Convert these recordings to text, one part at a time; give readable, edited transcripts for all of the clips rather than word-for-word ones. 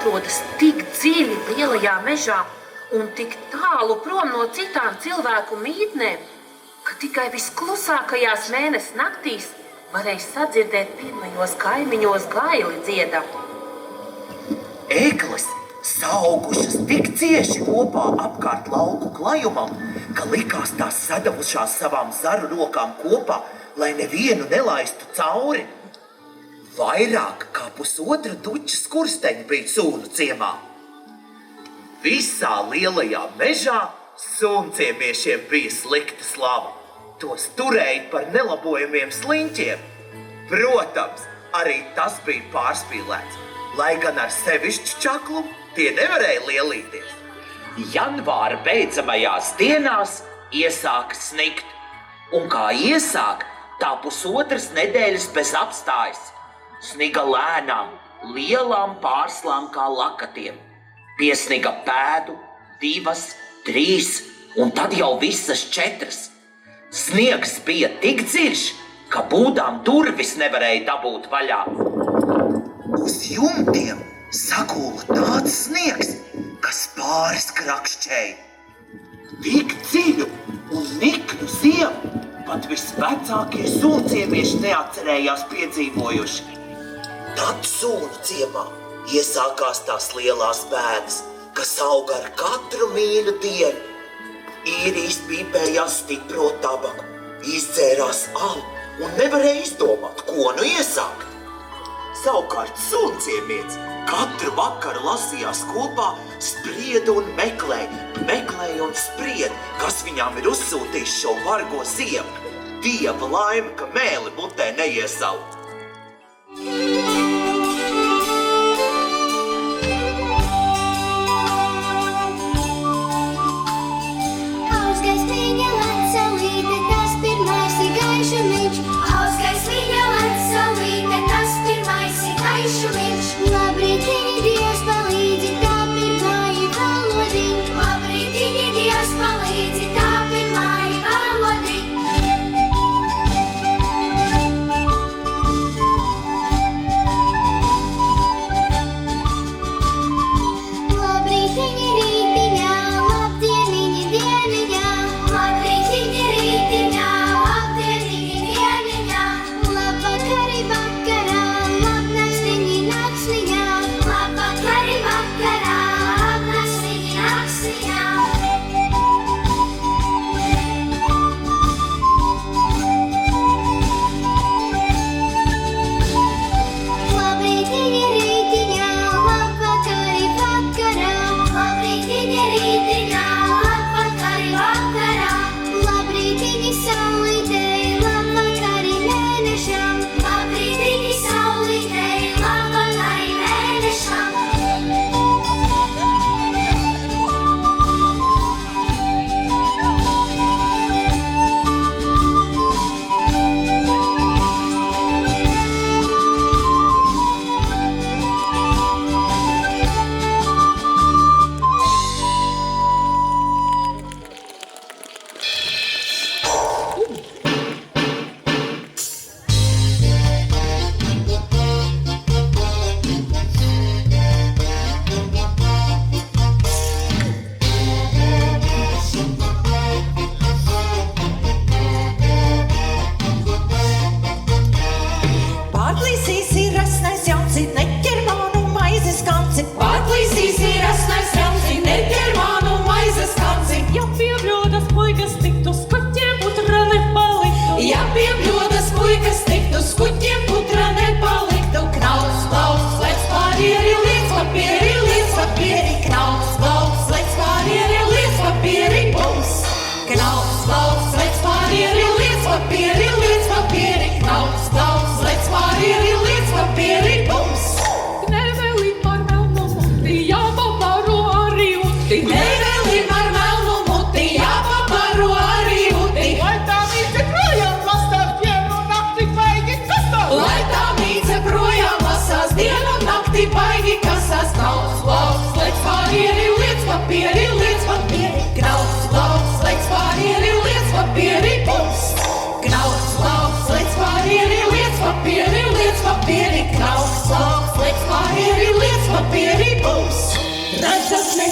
atrodas tik dziļi lielajā mežā un tik tālu prom no citām cilvēku mītnēm, ka tikai visklusākajās mēnesi naktīs varēja sadzirdēt pirmajos kaimiņos gaili dziedam. Egles saugušas tik cieši kopā apkārt lauku klajumam, ka likās tās sadavušās savām zaru rokām kopā, lai nevienu nelaistu cauri. Vairāk kā 1,5 duča skursteņi bija sūnu ciemā. Visā lielajā mežā sunciemiešiem bija slikta slava. Tos turēja par nelabojamiem sliņķiem. Protams, arī tas bija pārspīlēts, lai gan ar sevišķu čaklu tie nevarēja lielīties. Janvāra beidzamajās dienās iesāka snikt, un kā iesāk, tā 1,5 nedēļas bez apstājas. Sniga lēnām, lielām pārslām kā lakatiem. Piesniga pēdu, 2, 3 un tad jau visas 4. Sniegs bija tik dziļš, ka būdām durvis nevarēja dabūt vaļā. Uz jumtiem sagūla tāds sniegs, kas pāris krakšķēja. Tik dziļu un niknu ziemu pat visvecākie sunciemieši neatcerējās piedzīvojuši. Tad sūnu ciemā iesākās tās lielās bēdas, kas auga ar katru mīļu dienu. Īrijas pīpējās stipro tabaku, izdzērās alu un nevarēja izdomāt, ko nu iesākt. Savukārt sunciemietis katru vakaru lasījās kopā, sprieda un meklēja un sprieda, kas viņām ir uzsūtījis šo vargo ziemu. Dieva laime, ka mēli mutē neiesaukt.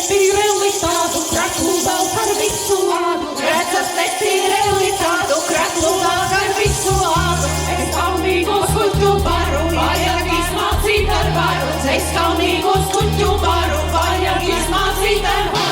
netīreli tādu kraklu vēl par visu lādu. Redzat netīreli tādu kraklu vēl par visu lādu. Es kaunīgos kuģu baru, vajag izmācīt ar varu. Es kaunīgos kuģu baru, vajag izmācīt ar varu.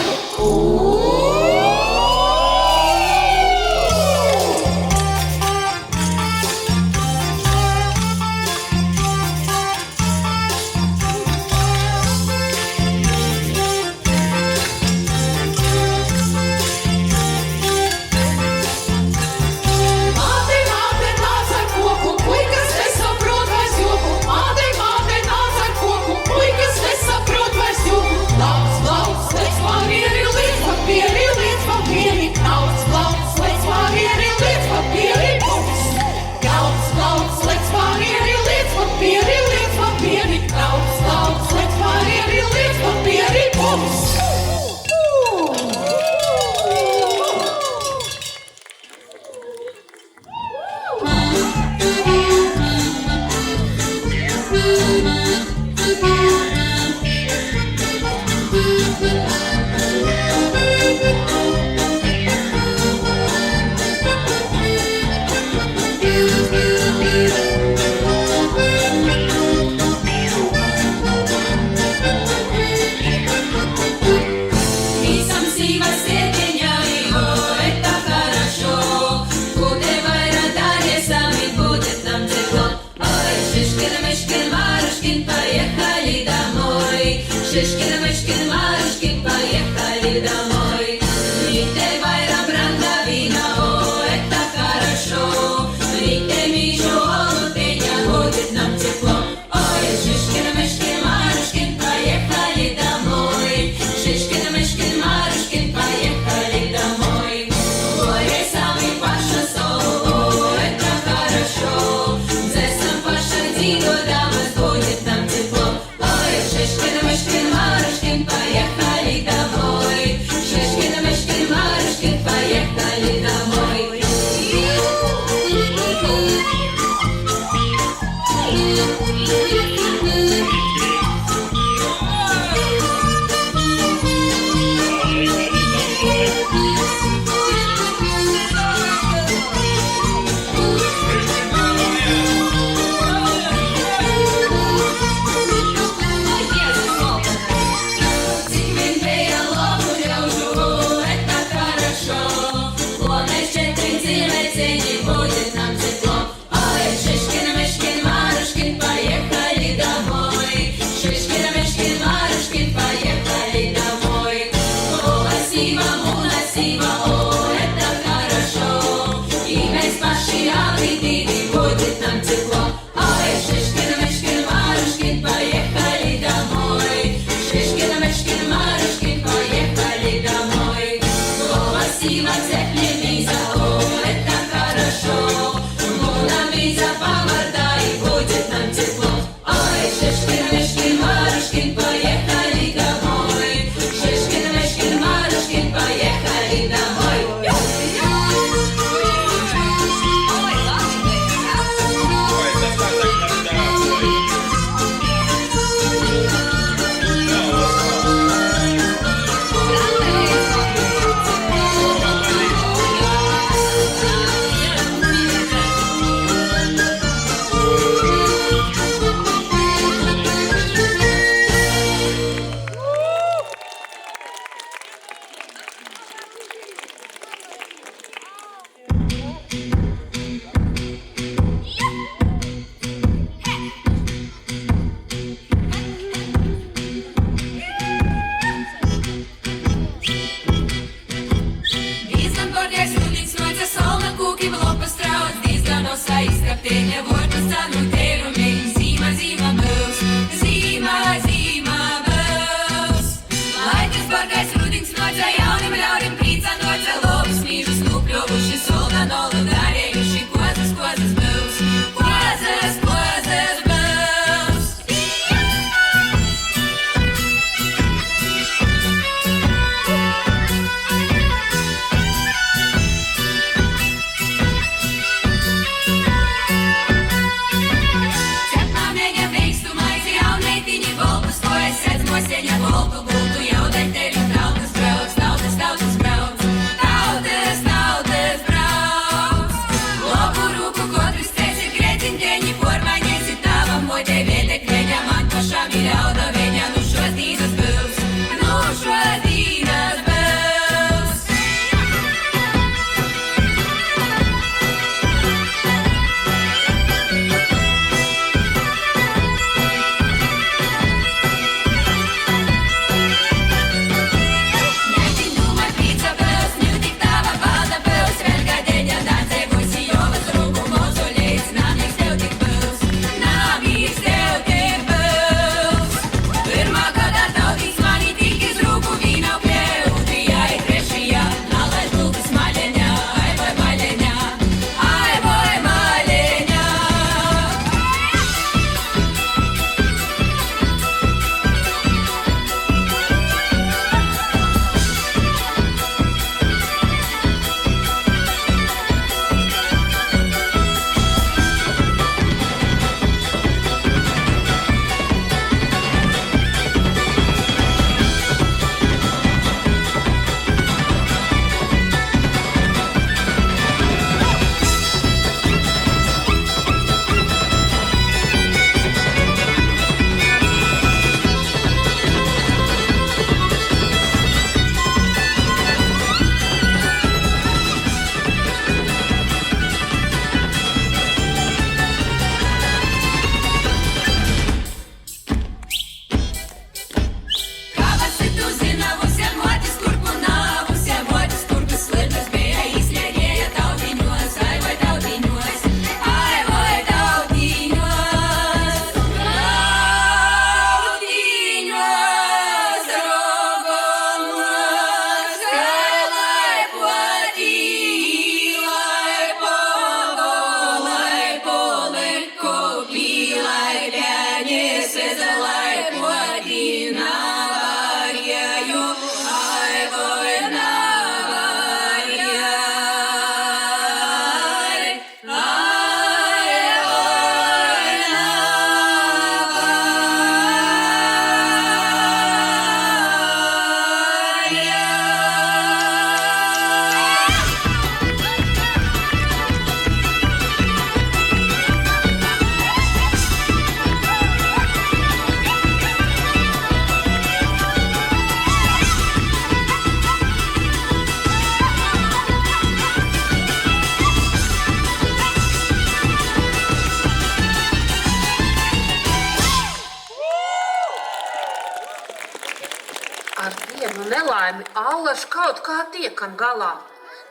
savu nelaimi allaž kaut kā tiekam galā,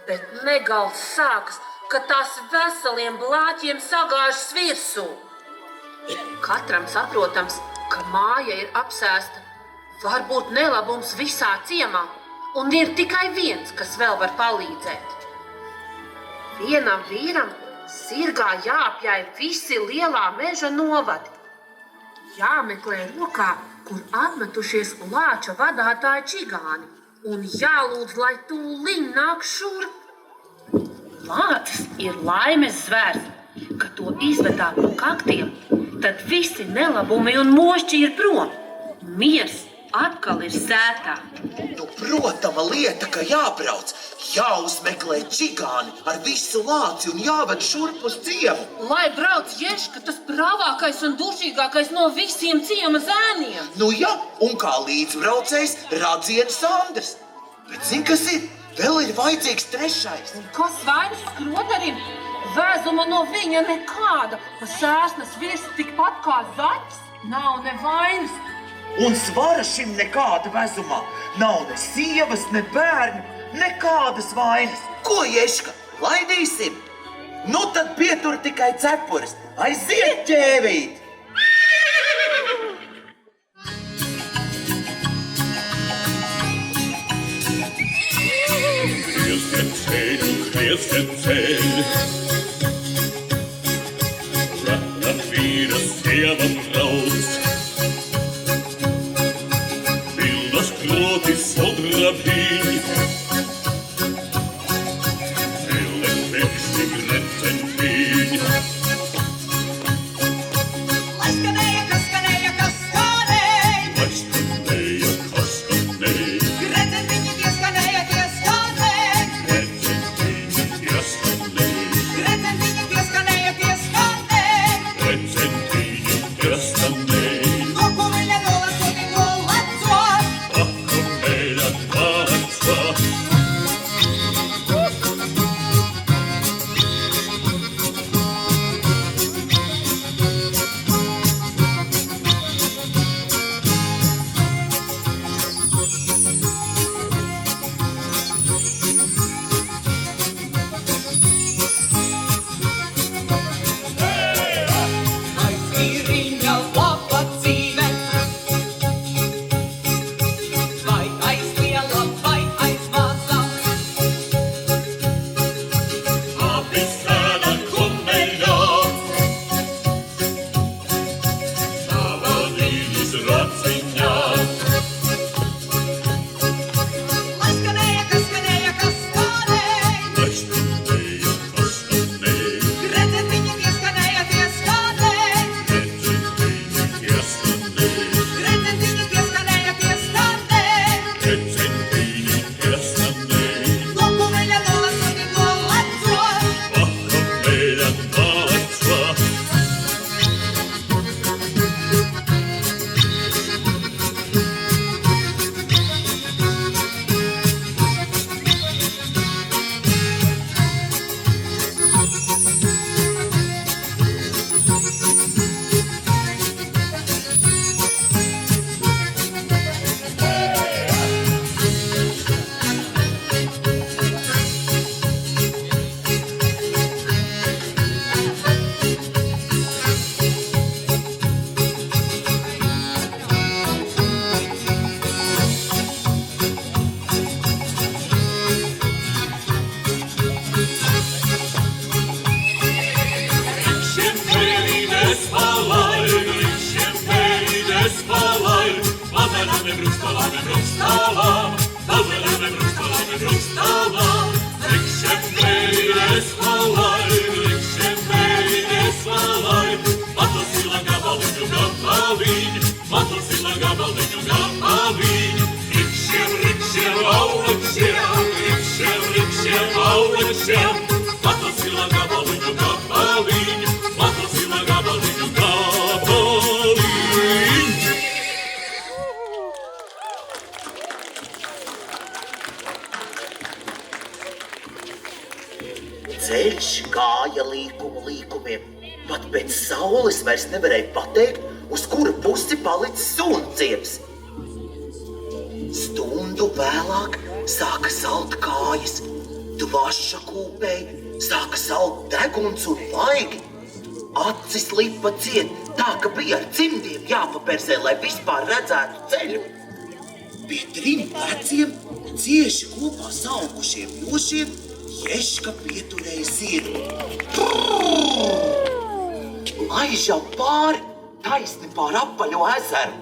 bet negals sākas, ka tās veseliem blāķiem sagāžas virsū. Katram saprotams, ka māja ir apsēsta, varbūt nelabums visā ciemā, un ir tikai viens, kas vēl var palīdzēt. Vienam vīram sirgā jāapjai visi lielā meža novadi. Jāmeklē rokā, kur apmetušies lāča vadātāji čigāni, un jālūdz, lai tūliņ nāk šurp. Lācis ir laimes zvērs, kad to izvedā pa kaktiem, tad visi nelabumi un mošķi ir prom. Miers atkal ir sētā. Nu, protama lieta, ka jābrauc, jāuzmeklē čigāni ar visu lāci un jāved šurp uz ciemu. Lai brauc Ješka, tas bravākais un dušīgākais no visiem ciema zēniem. Nu ja, un kā līdzbraucējs Radziens Sandrs. Bet zin, kas ir? Vēl ir vajadzīgs trešais. Un kas vainas skrodarim? Vēzuma no viņa nekāda. Pa sēsnas virs tikpat kā zaķis nav nevainas. Un svara šim nekāda vezumā. Nav ne sievas, ne bērnu, nekādas vainas. Ko, Ješka, laidīsim? Nu tad pietur tikai cepures. Aiziet, ķēvīt! Krieskencēļ, Ratna vīra sieva brauc, Pilnas krotis odrabiņ, Zile teksti greceņpiņ. Lai skanēja, kas skanēja, kas skanēja, Lai skanēja, kas skanēja, greceņpiņi tie skanēja, tie skanēja, Greceņpiņi tie skanēja, greceņpiņi tie skanēja, tie skanēja, Greceņpiņi tie skanēja, no kumeļa nolasot i nolacot. Akameļa nolacot. Aizvīriņa laba dzīve, vai aiz liela, vai aiz maza, Abi sēna kumeļā, Savadīnis raciņā. lai skanēja, kas skanēja, kas skanēja, Lai skanēja, kas skanēja, greceņpiņi tie skanēja, tie skanēja, Greceņpiņi tie skanēja, greceņpiņi tie skanēja, tie skanēja, Greceņpiņi tie skanēja, no kumeļa nolasot i nolacot. Akameļa nolacot. Rikšķempēļides palaid, rikšķempēļides palaid, Labename brūkstalame brūkstalām, Labename brūkstalame brūkstalām. Rikšķempēļides palaid, rikšķempēļides palaid, Matosila gabaliņu gabaliņ, Matosila gabaliņu gabaliņ. Rikšķiem, rikšķiem, aulekšiem, rikšķiem, rikšķiem, aulekšiem, Matosila gabaliņu gabaliņ, Matosila gabaliņu gabaliņ. Ceļš gāja līkumu līkumiem. Pat pēc saules vairs nevarēja pateikt, uz kuru pusi palicis sunciems. Stundu vēlāk sāka salt kājas. Tu vaša kūpei, sāka salt deguns un vaigi. Acis lipa ciet, tā ka bija ar cimdiem jāpapersē, lai vispār redzētu ceļu. Pie 3 pleciem, cieši kopā saugušiem jošiem, Ješka pieturēja zirgu. Laižam pāri, taisni pār apaļo ezeru.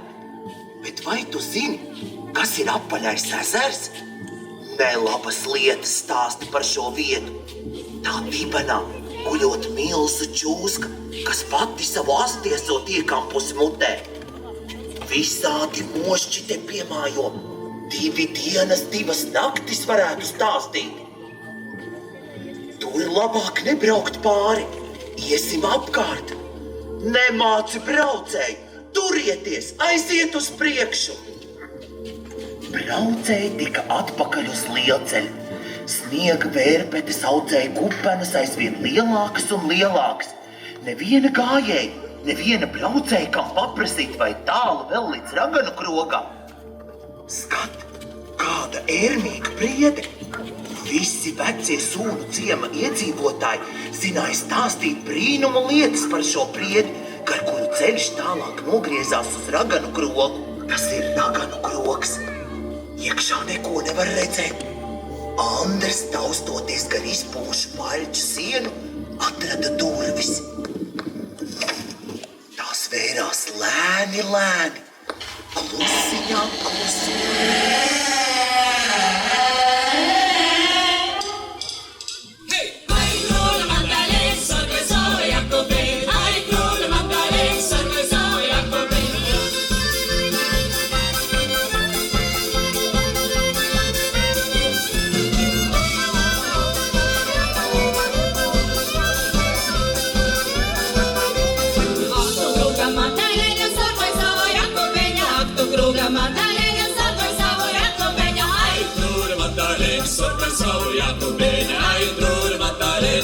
Bet vai tu zini, kas ir apaļais ezers? Nelabas lietas stāsti par šo vietu. Tā dibenā guļot milzu čūska, kas pati savu astiesot iekampusi mutē. Visādi mošķi te piemājo. 2 dienas, 2 naktis varētu stāstīt. Tur labāk nebraukt pāri. Iesim apkārt. Nemāci braucēji, turieties, aiziet uz priekšu. Braucēji tika atpakaļ uz lielceļu. Sniega vērpetes audzēja kupenes aizvien lielākas un lielākas. Neviena gājēja, neviena braucēja, kam paprasīt vai tālu vēl līdz raganu krogam. Skat, kāda ērmīga priede! Visi vecie Sūnu ciema iedzīvotāji zināja stāstīt brīnumu lietas par šo priedi, ar kuru ceļš tālāk nogriezās uz raganu krogu. Tas ir raganu krogs. Iekšā neko nevar redzēt. Andres, taustoties gar izpūšu paļķu sienu, atrada durvis. Tās vērās lēni, lēni, klusiņām, klusiņām.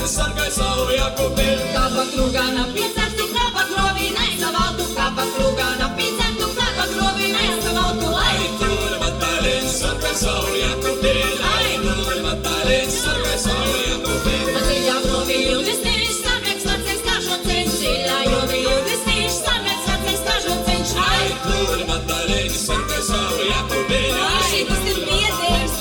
Sargai savu Jakubēļu. Kapa krūgāna piecērtu, krapa krovī nesavaltu, kapa krūgāna piecērtu, krapa krovī nesavaltu, lai tur matālēn, sargai savu Jakubēļu. Ai, tur matālēn, sargai savu Jakubēļu. Dziļā krovī jūdis nīš, sargais vecais kažu ceļš, dziļā krovī jūdis nīš, sargais vecais kažu ceļš, Ai, tur matālēn, sargai savu Jakubēļu. Ai, tas ir piedēļs,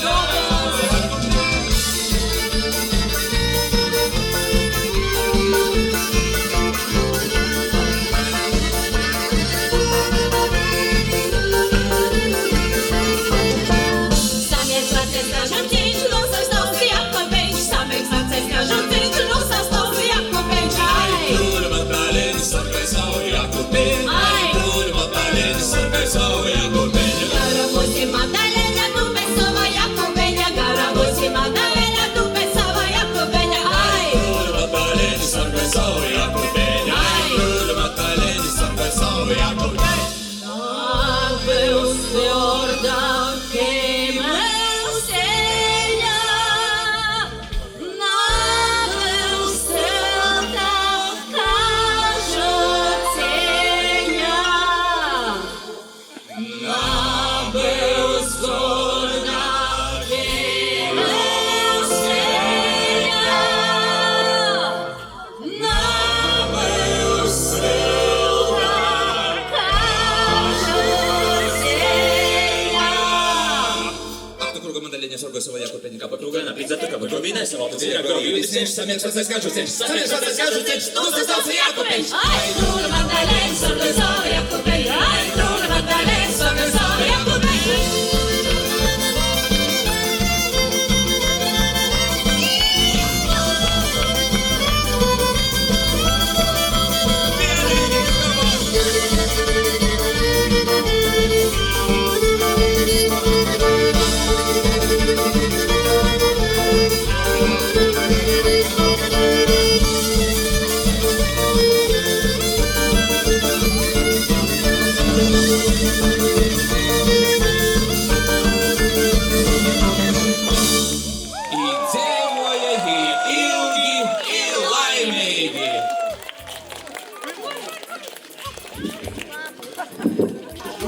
Samiegs vecais kažu ceļš, samiegs vecais kažu ceļš, tas tāds ir Jakubēļš. Ai, tur matālēn, sargai savu Jakubēļu, ai, tur matālēn, sargai savu Jakubēļu.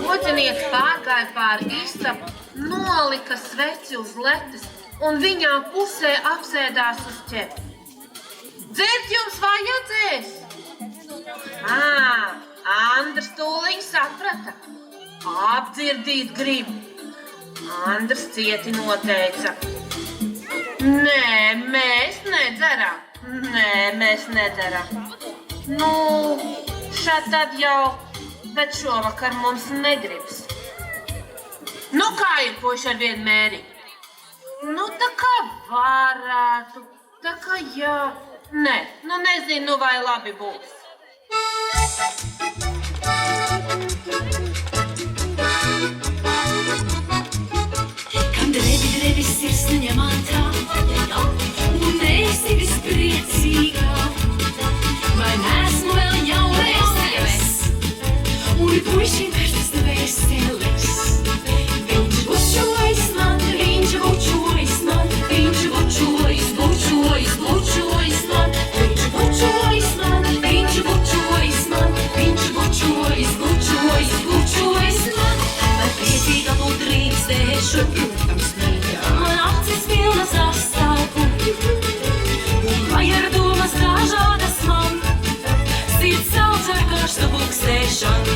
Nodzinieks pārgāja pāri istabu, nolika sveci uz letes un viņām pusē apsēdās uz ķepa. Dzert jums vajadzēs? Andrs tūliņ saprata. Apdzirdīt grib. Andrs cieti noteica. Nē, mēs nedzeram. Nu, šad tad jau, bet šovakar mums negribas. Nu, kā ir, puiši, ar vienu mēri? Nu, tā kā varētu, tā kā jā. Nē, nu nezinu, vai labi būs. Kad drebi sirsniņa mantā, un esi vispriecīgā, vai nesmu vēl jaunais, un puišiem vērtas dvēseles. Viņš bučojas man, viņš bučojas man, viņš bučojas man, viņš bučojas man, viņš bučojas man, vai priecīga būt drīkstēšu, man acis pilnas astāvu, un vai ar domas dažādas man, sirds sauc ar karstu buksēšanu.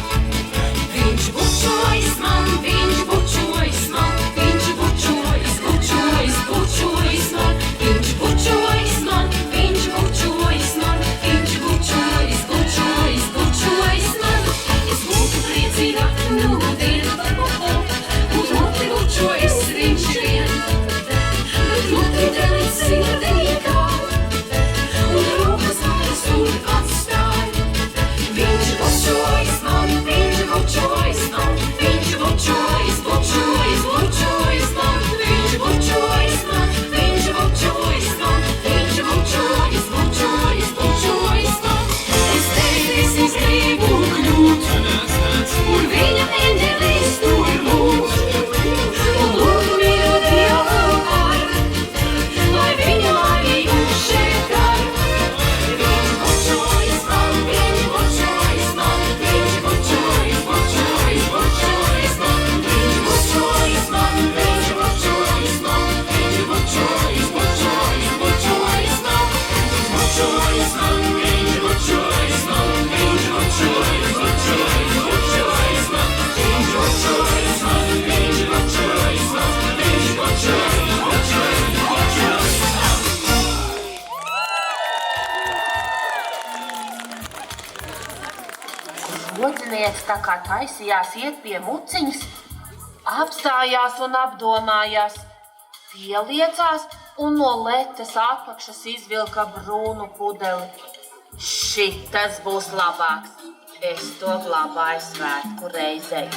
Viņš bučojas man, viņš bučojas man, viņš bučojas man, viņš bučojas man, viņš bučojas man, viņš bučojas man. Es būtu priecīga, nudien, uz muti bučojas viņš vien, bet muti delīt sirdīgā, un rūkas manas tur atstāj. Viņš bučojas man, viņš bučojas man, viņš bučojas man, viņš bučojas man, viņš bučojas man, viņš bučojas man. Es tevis gribu kļūt, un viņa eņģelis tur būt, un lūdzu mīlu Dievu par, lai viņa laimīgu šeit dar. Viņš bučojas man, viņš bučojas man, viņš bučojas man, viņš bučojas man, viņš bučojas man, viņš bučojas man, viņš bučojas man, viņš bučojas man, viņš bučojas man, viņš Lodzinieks tā kā taisījās iet pie muciņas, apstājās un apdomājās, pieliecās un no letes apakšas izvilka brūnu pudeli. Šitas būs labāks. Es to glabāju svētku reizei.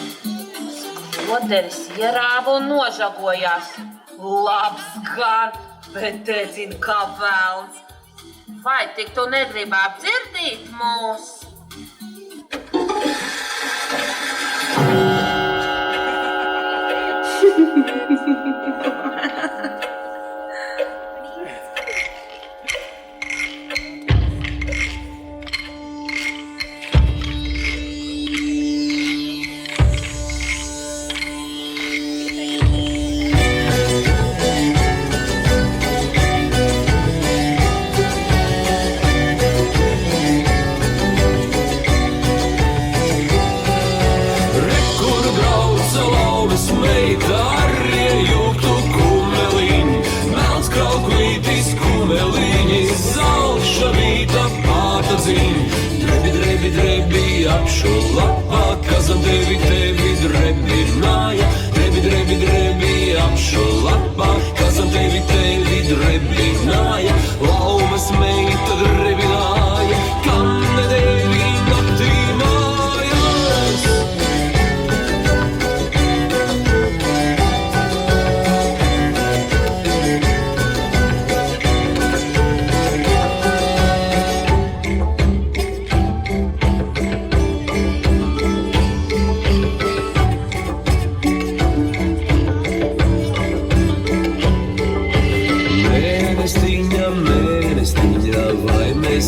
Skoderis ierāva un nožagojās. Labs gan, bet tedzin kā velns. Vai tik tu negribi apdzirdīt mūs? Drebi apšu lapā, kazam tevi drebināja. Drebi apšu lapā, kazam tevi drebināja. Laumas meita drebināja, kam nedevi naktī mājās. Mēnestiņa, vai mēs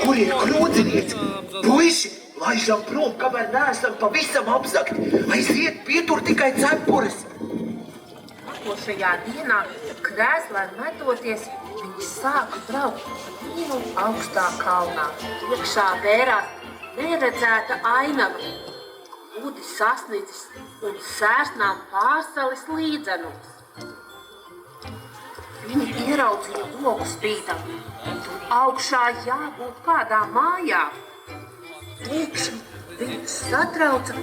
Kur ir krodzinieci? Puiši, laižam prom, kamēr neesam pavisam apzakti. Aiziet, pietur tikai cepures. Nākošajā dienā, krēslā metoties, viņi sāka braukt vienu augstā kalnā. Iekšā vērās neredzēta ainava, ūdens sasniedzis un sērsnām pārsalis līdzenos. Viņi ieraudzīja logu spītam, un augšā jābūt kādā mājā. Pēkšņi viņus satrauca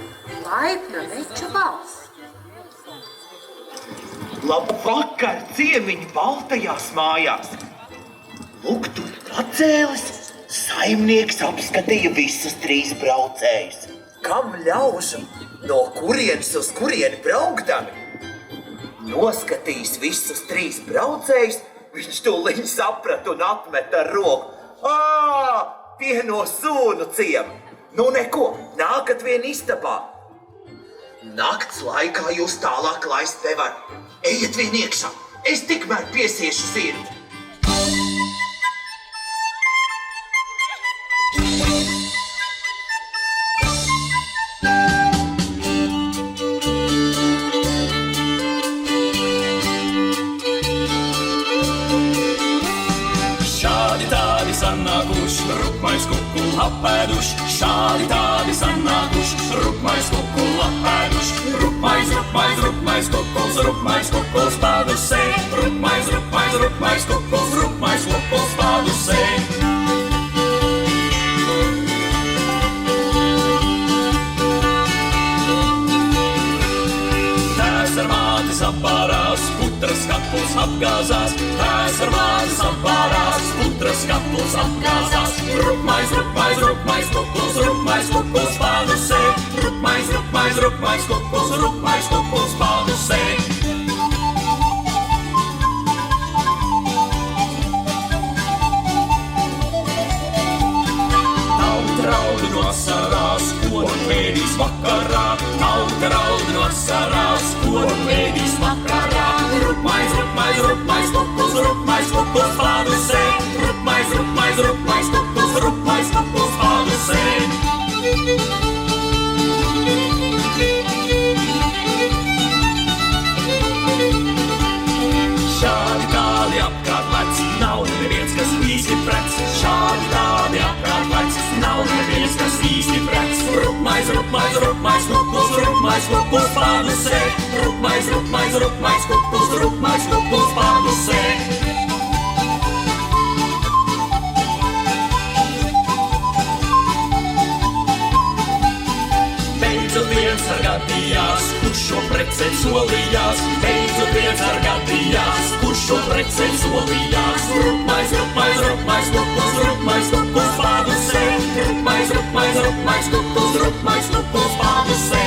laipna veča balss. Labvakar, ciemiņi baltajās mājās! Lūk, tur pacēlis, saimnieks apskatīja visus 3 braucējus. Kam ļaužu? No kurienes uz kurieni braukdami? Noskatījis visus 3 braucējus, viņš tūliņ saprata un atmeta ar roku. Tie no sūnu ciema! Nu neko, nākat vien istabā. Nakts laikā jūs tālāk laist nevar. Ejiet vien iekšā, es tikmēr piesiešu zirgu. Šādi tādi sanākuši, rupmais kukul apēduši. Šādi tādi sanākuši, rupmais kukul apēduši. Rupmais, rupmais, rupmais kukuls, rupmais kukuls pādusē. Rupmais, rupmais, rupmais kukuls, rupmais kukuls pādusē. Tēvs ar māti sapārās, putras kapuls apgāzās. Tēvs ar māti sapārās, putras kapuls apgāzās. Rupmais, rupmais, rupmais kukuls, rupmais kukuls pādusē. Rupmais, rupmais, rupmais kukuls, rupmais kukuls pādusē. Tauta raud no sarās, ko ēdīs vakarā. Tauta raud no sarās, ko ēdīs vakarā. Rupmais, rupmais, rupmais kukuls, rupmais kukuls pādusē. Rupmais, rupmais, rupmais kukuls, rupmais kukuls pādusē. Šādi tādi apkārt lec, nav neviens, kas īsti prec. Šādi tādi apkārt lec, nav neviens, kas īsti prec. Rupmais, rupmais, rupmais kukuls, rupmais kukuls pādusē. Rupmais, rupmais, rupmais kukuls, rupmais kukuls pādusē. Beidzot viens ar gadījās, kurš šo precēt solījās. Beidzot viens ar gadījās, kurš šo precēt solījās. Rupmais, rupmais, rupmais kukuls, rupmais kukuls pādusē. Rupmais, rupmais, rupmais kukuls, rupmais kukuls pādusē.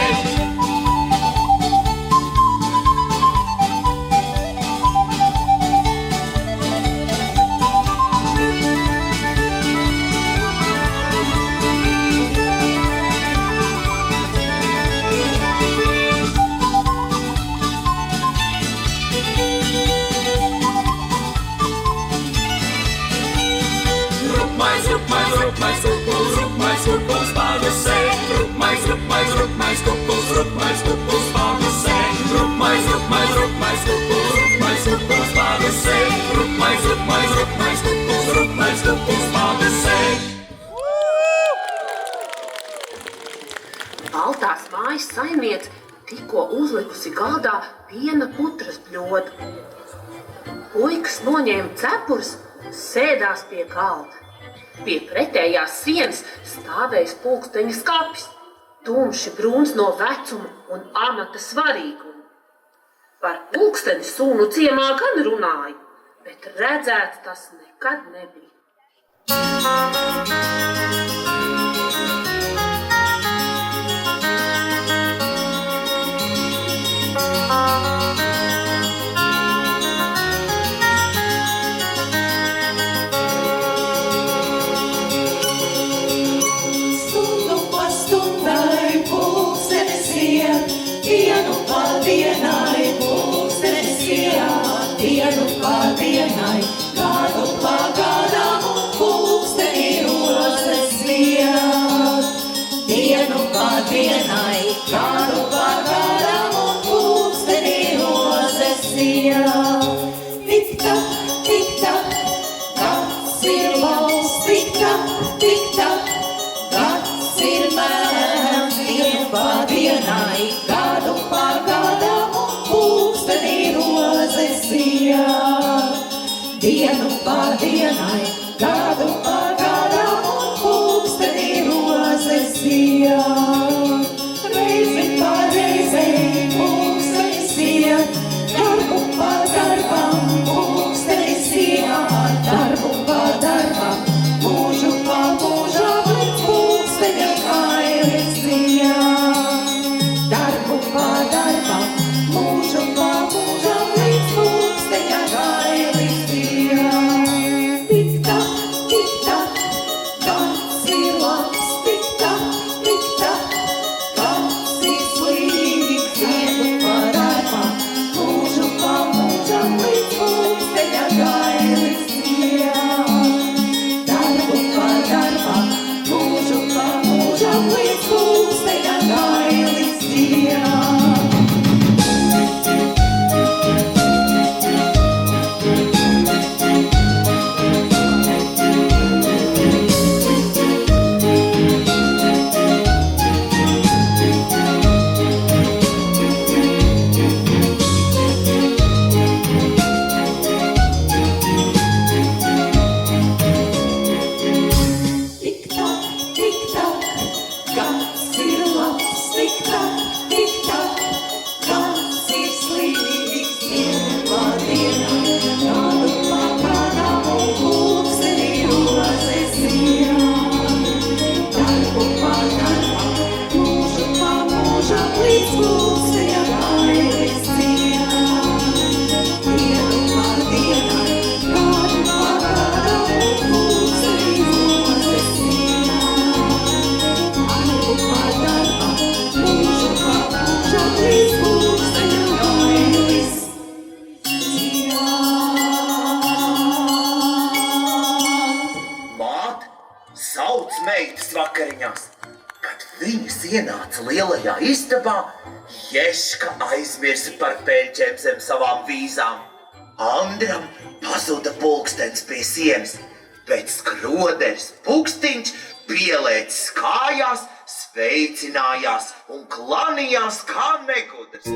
Rupmais kukuls, rupmais kukuls pādusē. Rupmais, rupmais, rupmais kukuls, rupmais kukuls pādusē. Rupmais, rupmais, rupmais kukuls, rupmais kukuls pādusē. Rupmais, rupmais, rupmais kukuls, rupmais kukuls pādusē. Baltās mājas saimniece tikko uzlikusi galdā piena putras bļodu. Puikas noņēma cepures, sēdās pie galda. Pie pretējās sienas stāvēja pulksteņa skapis, tumši brūns no vecuma un amata svarīguma. Par pulksteni sūnu ciemā gan runāja, bet redzēts tas nekad nebija. Dienu pa dienai, pulkstenis iet, dienu pa dienai, gadu pa gadam, pulksteni rož. gads ir mēns, dienu pa dienai, gadu pa gadam un pulkstenī rozes iet. Dienu pa dienai, gadu pa gadam un pulkstenī rozes iet. Reizi pa reizei pulkstenis iet, darbu pa darbam pulkstenis iet, darbu pa darbam, mūžu pa mūžam līdz pulksteņa kailis iet. Darbu pa darbam, mūžu pa mūžam līdz pulksteņa kailis iet. Tik-tak, gads ir labs, tik-tak, gads ir slikts, darbu pa darbam, mūžu pa mūžam līdz pulksteņa kailis iet. Darbu pa darbam, mūžu pa mūžam līdz pulksteņa kailis iet. Tik-tak, gads ir labs, tik-tak, gads ir slikts, dienu pa dienai, gadu pa gadam un pulkstenī rozes iet. Darbu pa darbam, mūžu pa mūžam līdz pulksteņa kailis iet. Dienu pa dienai, gadu pa gadam un pulkstenī rozes iet. Darbu pa darbam, mūžu pa mūžam līdz pulksteņa kailis iet. Māt sauc meitas vakariņās. Kad viņas ienāca lielajā istabā, Ješka aizmirsa par peļķēm zem savām vīzām. Andram pazuda pulkstens pie sienas, bet skroderis Pukstiņš pielēcis kājās, sveicinājās un klanījās kā negudrs.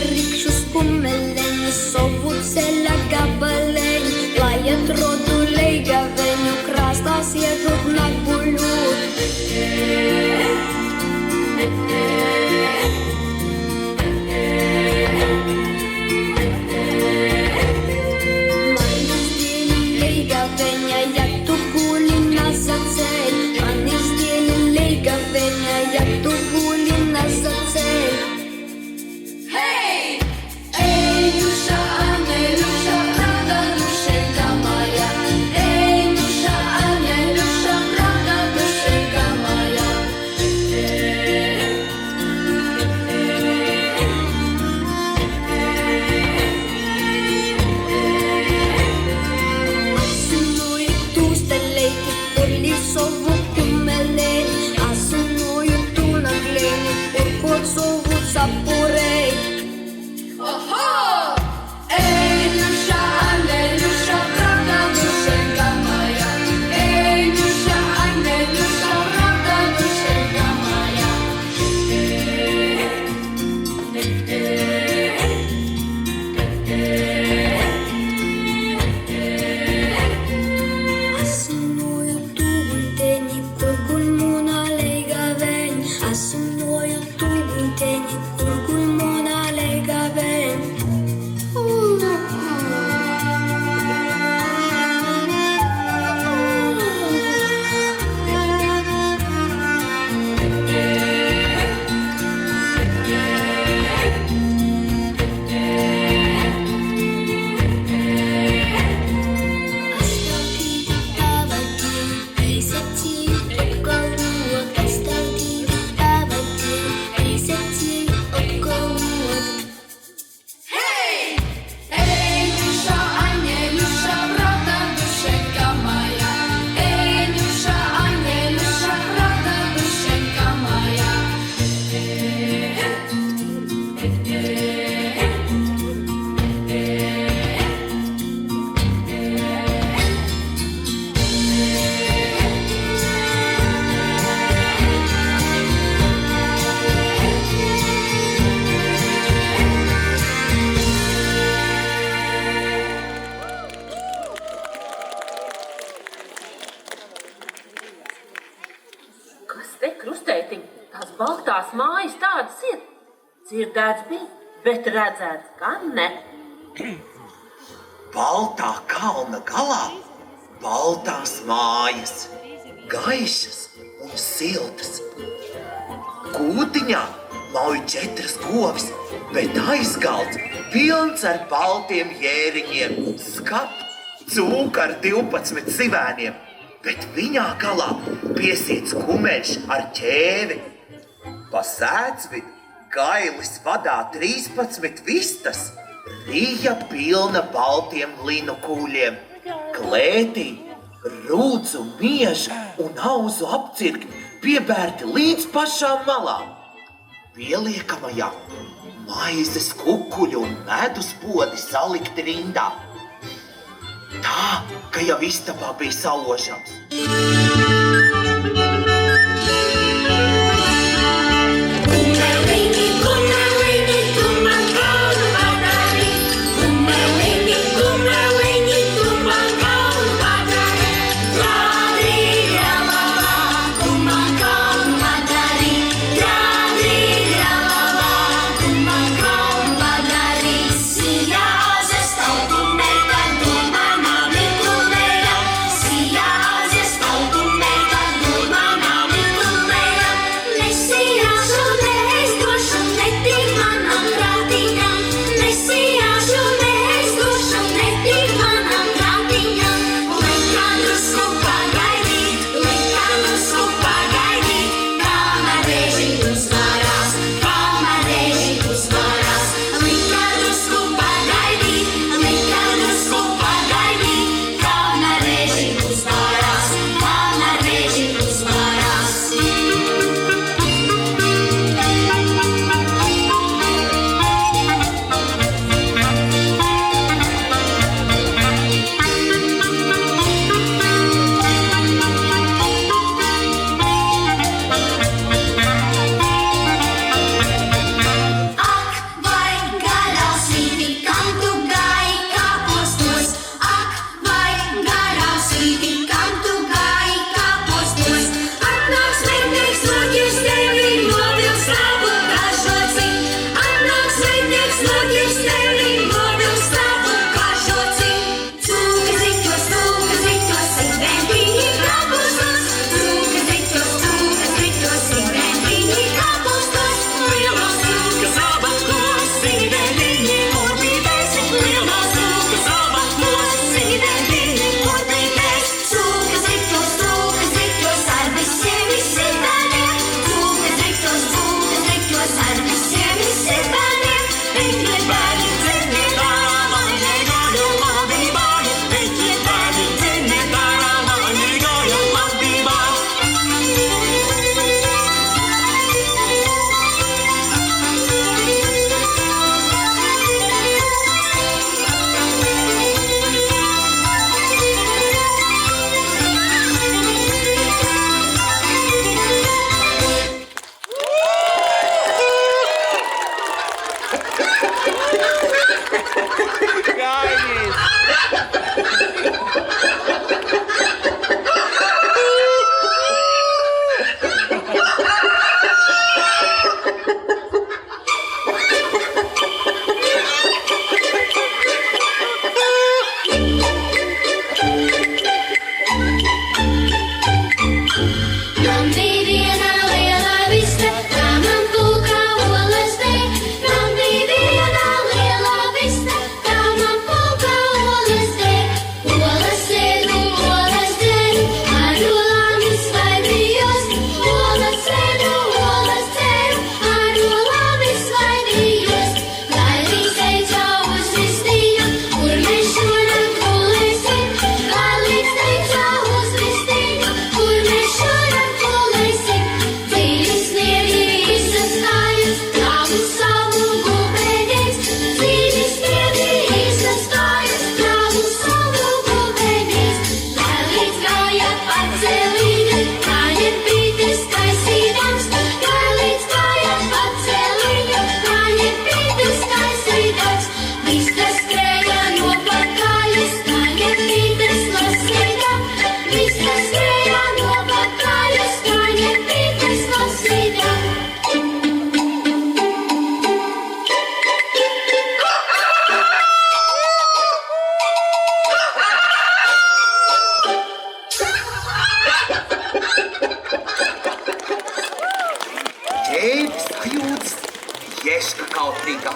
Rikšu krustētiņ, tās baltās mājas tādas ir. Dzirdēts bija, bet redzēts gan ne. Baltā kalna galā baltās mājas, gaišas un siltas. Kūtiņā mauj 4 govis, bet aizgalds pilns ar baltiem jēriņiem, skap cūka ar 12 zivēniem, bet viņā galā piesiets kumeļš ar ķēvi. Pa sēdzvidi Gailis vadā 13 vistas, rīja pilna baltiem linu kūļiem, klētī rūdzu, mieža un auzu apcirkņi piebērti līdz pašām malām. Pieliekamajā maizes, kukuļu un medus podi salikti rindā. Tā, ka jau istabā bija saužams.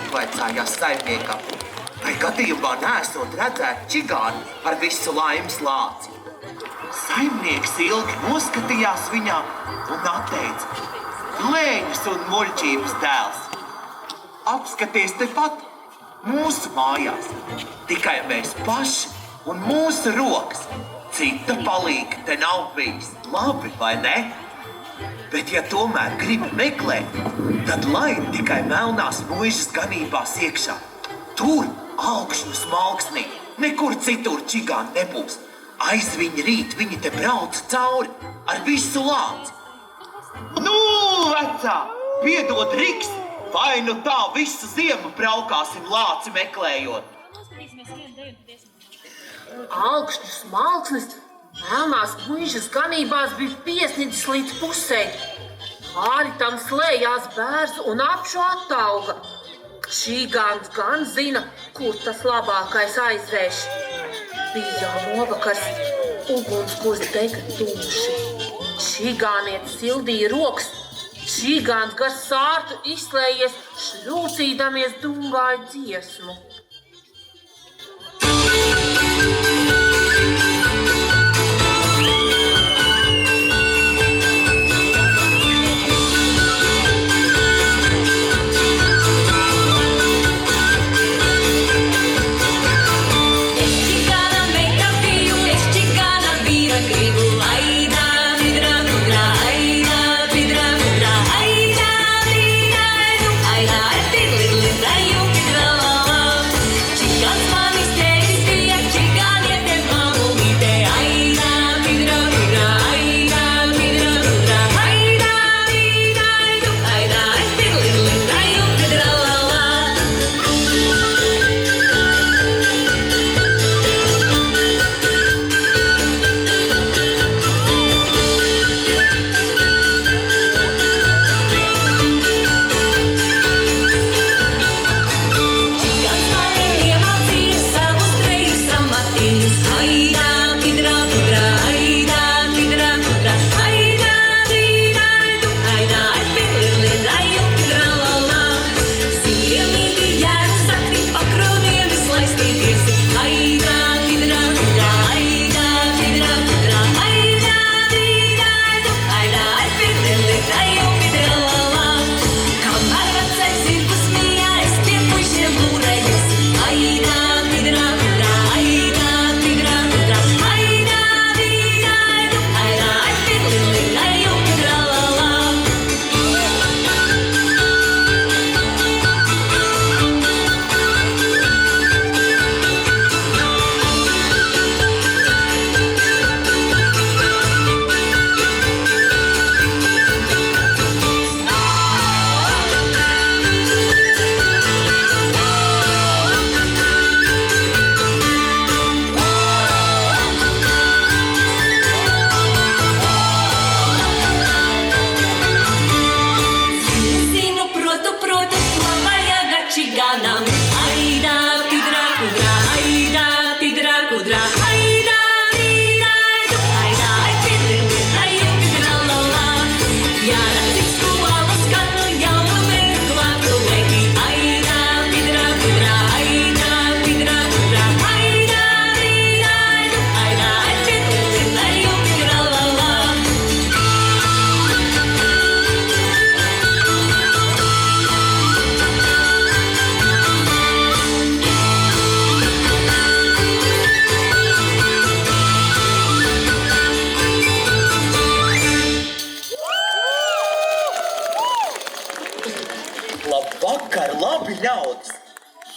apvaicājās saimniekam, vai gadījumā neesot redzēt čigāni ar visu laimes lāci. Saimnieks ilgi noskatījās viņā un atteica: "Blēņas un muļķības dēls! Apskaties tepat mūsu mājās, tikai mēs paši un mūsu rokas. Cita palīga te nav bijis. Labi, vai ne? Bet ja tomēr gribi meklēt, tad laid tikai melnās muižas ganībās iekšā. Tur augšņu smalksnī, nekur citur čigāni nebūs. Aiz viņa rīt viņi te brauc cauri ar visu lāci." "Nu, vecā, piedod riks, vai nu tā visu ziemu braukāsim lāci meklējot." Augšņu smalksnis melnās muižas ganībās bija piesnidzis līdz pusei. Pāri tam slējās bērs un apšu attauga. Čigāns gan zina, kur tas labākais aizvērš. Bija jau novakars, ugunskurs dega tumši. Čigānietis sildīja rokas. Čigāns gar sārtu izslējies, šļūcīdamies dungāja dziesmu.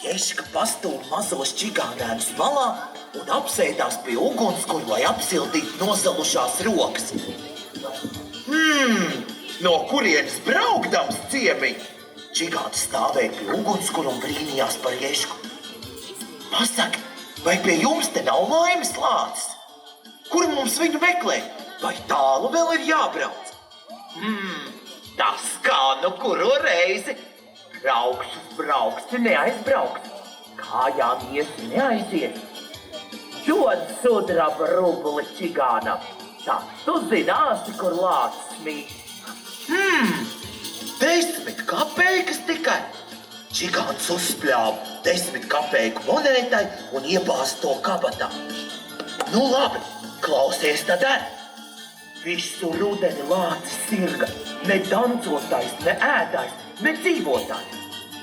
Ješka pastūma mazos čigānēnus malā un apsēdās pie ugunskura, lai apsildītu nosalušās rokas. No kurienes braukdams ciemiņ? Čigāns stāvēja pie ugunskura un brīnījās par Ješku. Pasaki, vai pie jums te nav laimes lācis? Kur mums viņu meklēt? Vai tālu vēl ir jābrauc? Tas kā nu kuro reizi. Braukšu, neaizbraukšu. Kājām iesi neaizies. Dod sudraba rubuli čigānam. Tā tu zināsi, kur lācis mīt. 10 kapeikas tikai. Čigāns uzspļāva 10 kapeiku monētai un iebāz to kabatā. Nu labi, klausies tad ar. Visu rudeni lācis sirga, ne dancotais, ne ēdais, ne dzīvotājs.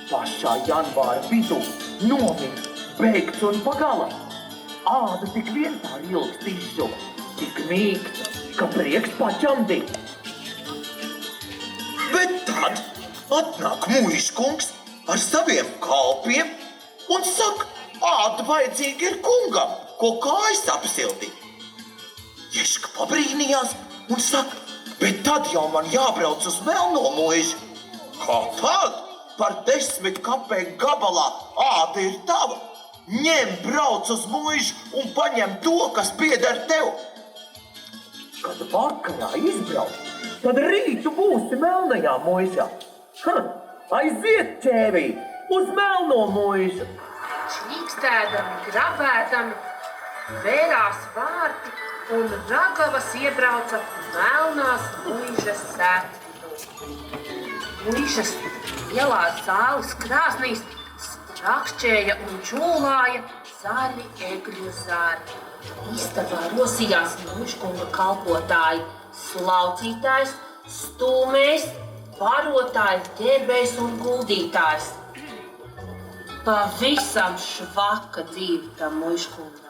Pašā janvāra vidū nomirst, beigts un pagalam. Āda tik vien tā ilgst izžuva, tik mīksta, ka prieks paķamdīt. Bet tad atnāk muižkungs ar saviem kalpiem un saka, āda vajadzīgi ir kungam, ko kājas apsildīt. Ješka pabrīnījās un saka, bet tad jau man jābrauc uz melno muižu. Kā tad? Par 10 kapeiku gabalā āda ir tava. Ņem, brauc uz muižu un paņem to, kas pieder tev. Kad vakarā izbrauc, tad rītu būsi melnajā muižā. Aiziet, ķēvī, uz melno muižu. Čīkstēdami, grabēdami, vērās vārti un ragavas iebrauca melnās muižas sētvidu. Muižas lielās zāles krāsnīs strakšķēja un čūlāja zaļi egļu zari. Istabā rosījās muižkunga kalpotāji, slaucītājs, stūmējs, barotājs, ģērbējs un guldītājs. Pavisam švaka dzīve tam muižkungam.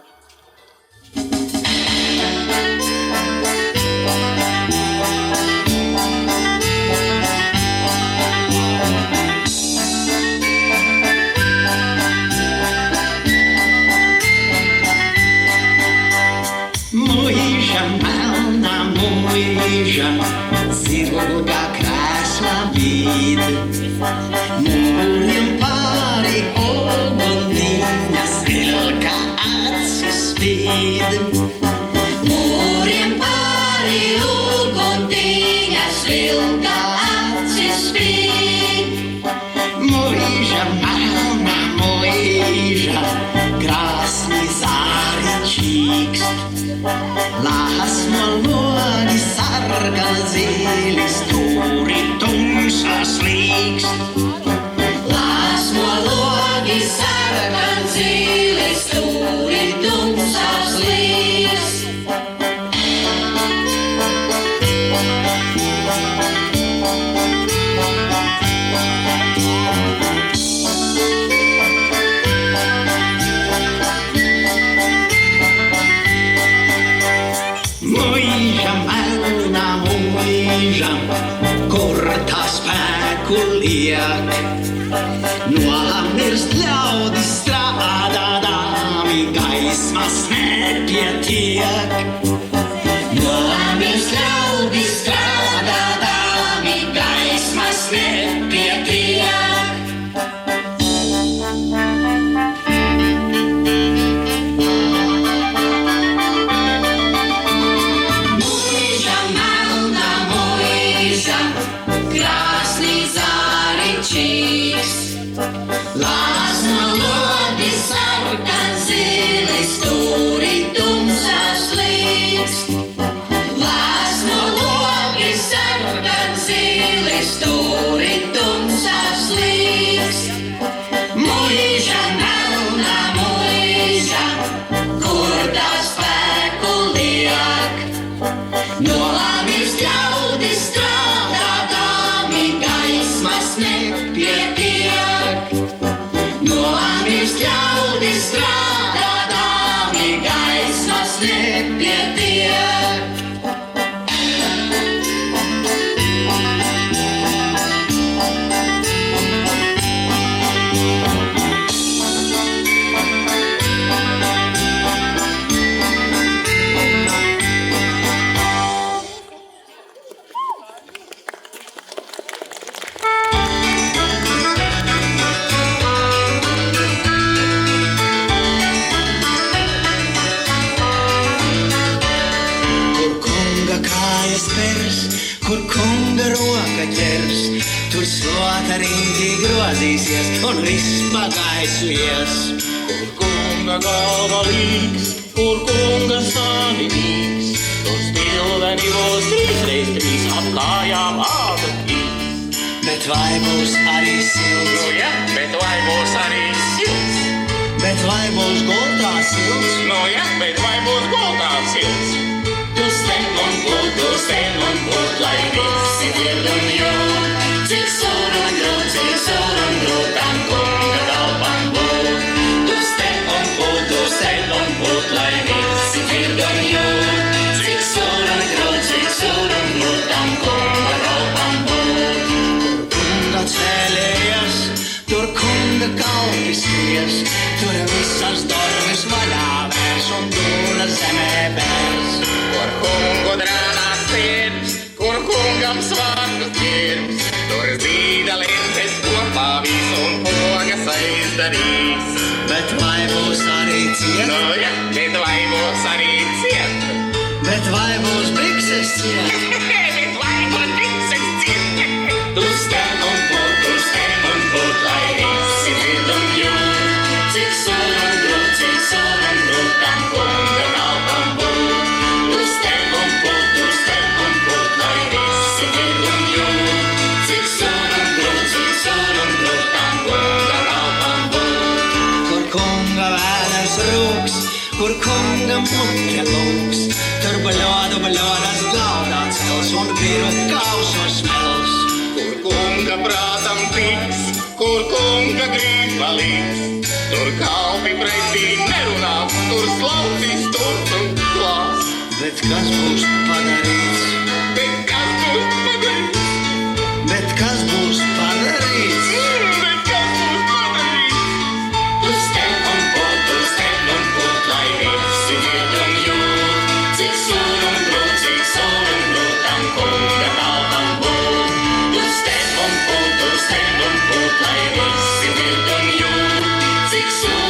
Muiža, melna muiža, zilga krāsna vide. Mūriem pāri ogondiņas vilka acis spīd. Mūriem pāri ogondiņas vilka acis spīd. Muiža, melna muiža, krāsni zāri čīkst. Lasmo logi sargan zilis, stūri tumsas līkst. Lasmo logi sargan zilis, stūri tumsas līkst. Muiža, melna muiža, kur tā spēku liek. Nomirst ļaudis strādādami, gaismas nepietiek. Nomirst ļaudis strādādami, gaismas nepietiek. Lasmo logi sargan zilis, stūri tumsas līkst. Lasmo logi sargan zilis, stūri tumsas līkst. Muiža, melna muiža, kur tā spēku liek. Nomirst ļaudis strādādami, gaismas nepietiek. Nomirst ļaudis strādādami, gaismas nepietiek. Kur kunga roka ķers, tur slota riņķī grozīsies un viss pagaisu ies. Kur kunga galva līks, kur kunga sāni nīks, tur stilveni būs 3x3 ap kājām āda kīs. Bet Bet vai būs arī silts? Nu jā, bet vai būs arī silts? Bet vai būs gultā silts? Nu jā, bet vai būs gultā silts? Tu step un būt, lai visi dzird un jūt. Cik sūr un grūt, tam kunga kalpam būt. Tu step un būt, lai visi dzird un jūt. Cik sūr un grūt, tam kunga kalpam būt. Kunga cēlējas, tur kunga kalpi skries, tur visas dormis vaļā vērs un dūna zemē bērs. Kur kungu drānās sirds, kur kungam svārkus ķirps, tur zīda lentes kopā visu un pogas aizdarīs. Bet vai būs arī ciet? Nu jā, bet vai būs arī ciet? Bet vai būs bikses ciet? Bet vai būs bikses ciet? Tu step un būt, lai visi dzird un jūt. Cik sūr un grūt, tam kunga kalpam būt. Tu step un būt, lai visi dzird un jūt. Cik sūr un grūt, tam kunga kalpam būt. Kur kunga vēders rūks, kur kunga mute lūks, tur baļodas galdā cels un biru kausos smels. Kur kunga prātam tiks, kur kunga grib paliks, tur kalpi pretī nerunās, tur slaucīs turp un klās. Bet kas būs padarīts? Bet kas būs padarīts? Bet kas būs padarīts? Bet kas būs padarīts? Tu step un būt, lai visi dzird un jūt. Cik sūr un grūt, tam kunga kalpam būt. Tu step un būt, lai visi dzird un jūt. Cik sūr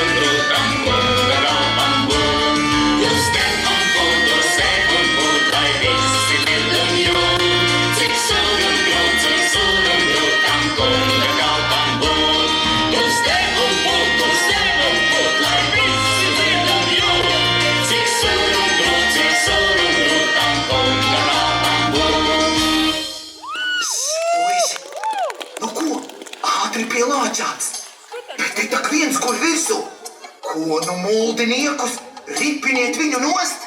un grūt, tam kunga kalpam būt. Tu step un būt, lai visi dzird un jūt. Cik sūr un grūt, tam kunga kalpam būt. Tu step un būt, lai visi dzird un jūt. Cik sūr un grūt, tam kunga kalpam būt. Puisi, nu ko? Ātri pie lāčāts. Bet te tak viens guļ virsū. Ko nu muldiniekus? Ripiniet viņu nost!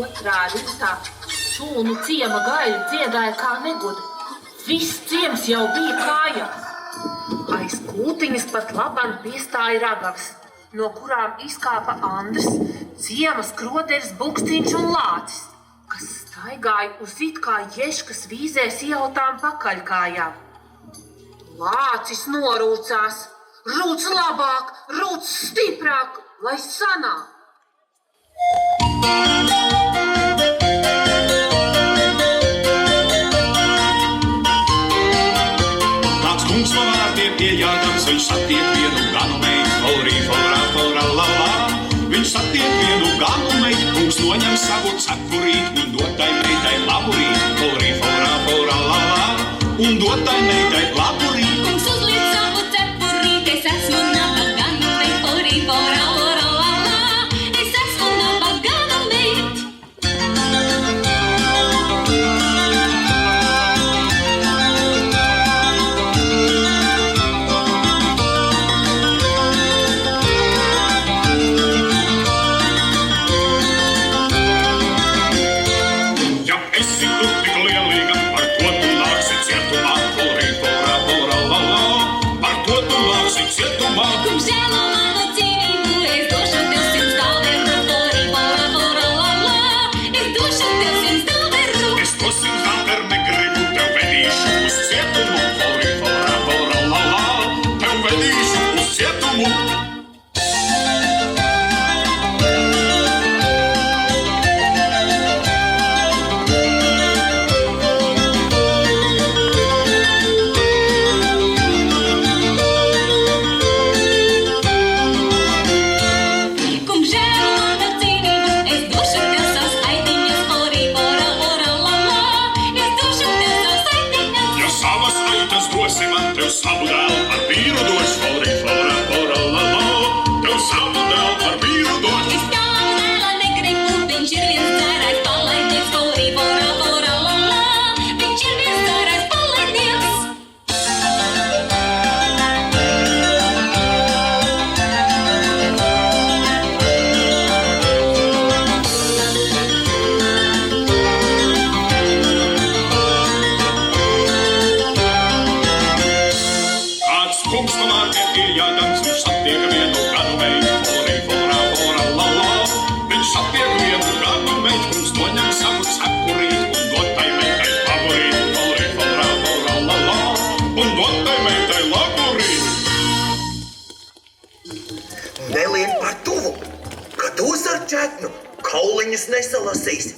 Otrā rītā šūnu ciema gaļu dziedāja kā negoda. Viss ciems jau bija kājās. Aiz kūtiņas pat labam piestāja ragavas, no kurām izkāpa Andrs, ciema skroderis, Bukstīņš un Lācis, kas staigāja uz it kā ješkas vīzēs ieautām pakaļkājām. Lācis norūcās. Rūc labāk, rūc stiprāk, lai sanāk! ganu meit, kungs noņem savu cepurīt un dod tai meitai laburīt. Fori, fora, fora, la, la, un dod tai meitai laburīt. Kungs uzliek savu cepurīt, es esmu nabaga ganu meit, fori, fora, fora, la, la, es esmu nabaga ganu meit. Kungs žēlo manu dzīvību, es došu tev 100 dolāru. Fori, fora, fora, la, la, es došu tev 100 dolāru. Es to 100 dolāru negribu, tev vedīšu uz cietumu. Fori, fora, fora, la, la, tev vedīšu uz cietumu. Savu dēlu par vīru dos, fori, fora, fora, la, la, tev savu dēlu par vīru dos. Es tavu dēla negribu, viņš ir viens dzērājs palaidnieks. Fori, fora, fora, la, la, viņš ir viens dzērājs palaidnieks. Kungs no mārkiem ir jādams, viņš satiek vienu ganu meitu. Fori, fora, fora, la, la, viņš satiek vienu ganu meitu. Kungs noņem savu cepurīt un dod tai meitai laburīt. Fori, fora, fora, la, la, un dod tai meitai laburīt. Nelien par tuvu, ka tos ar četnu kauliņus nesalasīsi.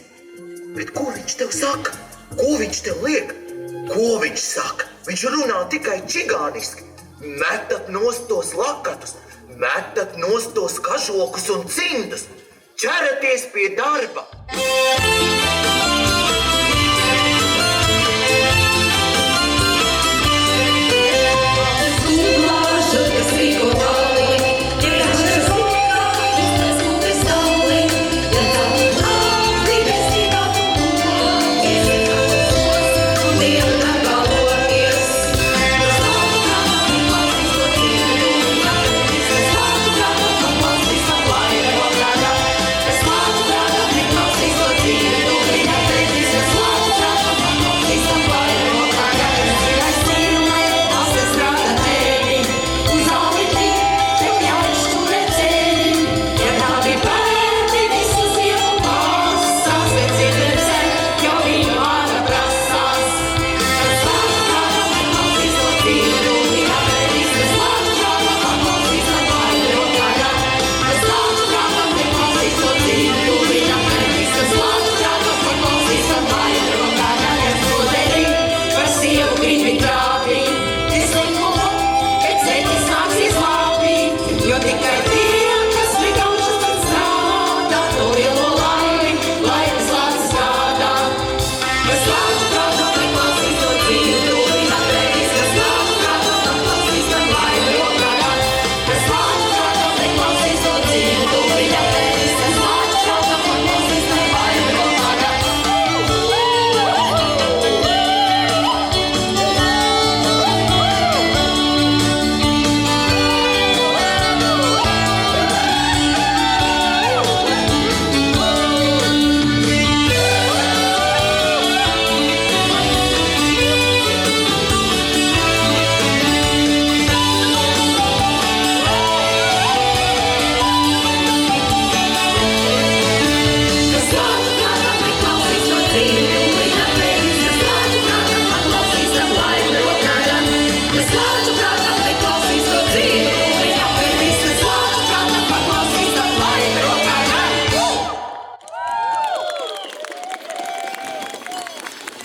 Bet ko viņš tev saka? Ko viņš tev liek? Ko viņš saka? Viņš runā tikai čigāniski. Metat nost tos lakatus, metat nost tos kažokus un cimdus. Ķeraties pie darba!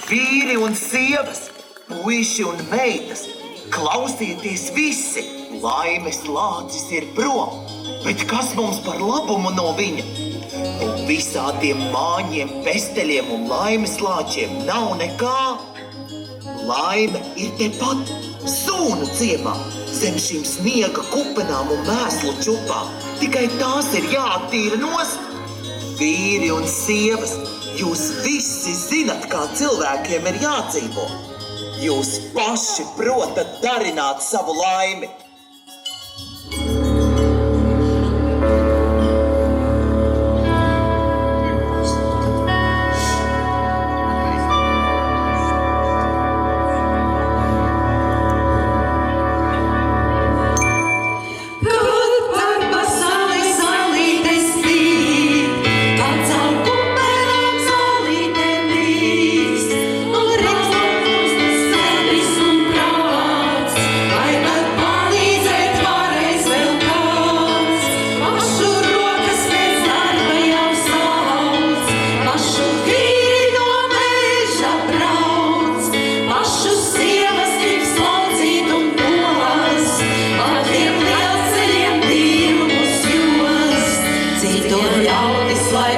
Vīri un sievas, puiši un meitas, klausieties visi, laimes lācis ir prom. Bet kas mums par labumu no viņa? No visādiem māņiem, pesteļiem un laimeslāčiem nav nekā. Laime ir tepat Sūnu ciemā, zem šīm sniega kupenām un mēslu čupām. Tikai tās ir jāattīra nost. Vīri un sievas, jūs visi zinat, kā cilvēkiem ir jādzīvo. Jūs paši protat darināt savu laimi. Citur ļaudis, lai